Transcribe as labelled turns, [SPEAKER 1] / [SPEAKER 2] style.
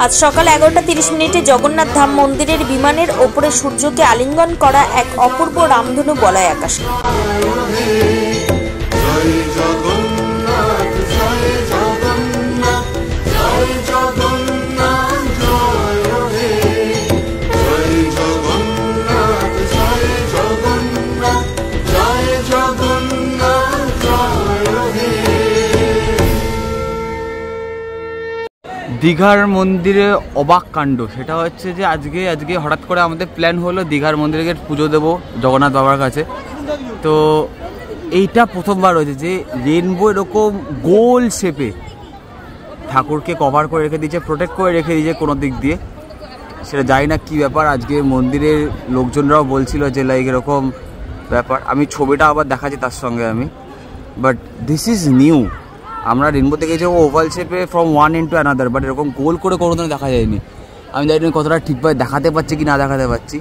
[SPEAKER 1] আজ সকাল 11:30 জগন্নাথ ধাম মন্দিরের বিমানের ওপরে সূর্যকে আলিঙ্গন করা এক অপূর্ব রামধনু বলয় আকাশে।
[SPEAKER 2] দীঘার মন্দিরে অবাক কাণ্ড সেটা হচ্ছে যে আজকে হঠাৎ করে আমাদের প্ল্যান হলো দীঘার মন্দিরে গিয়ে পুজো দেবো জগন্নাথ বাবার কাছে। তো এইটা প্রথমবার হয়েছে যে রেনবো এরকম গোল শেপে ঠাকুরকে কভার করে রেখে দিয়েছে, প্রোটেক্ট করে রেখে দিয়েছে কোনো দিক দিয়ে। সেটা জানি না কী ব্যাপার, আজকে মন্দিরের লোকজনরাও বলছিল যে লাইক এরকম ব্যাপার। আমি ছবিটা আবার দেখাচ্ছি তার সঙ্গে আমি, বাট দিস ইজ নিউ। আমরা রেনবোতে গেছি ওভাল শেপে from one end to another, but এরকম গোল করে কোনোদিনও দেখা যায়নি। আমি জানি না কতটা ঠিকভাবে দেখাতে পারছি কি না দেখাতে পারছি।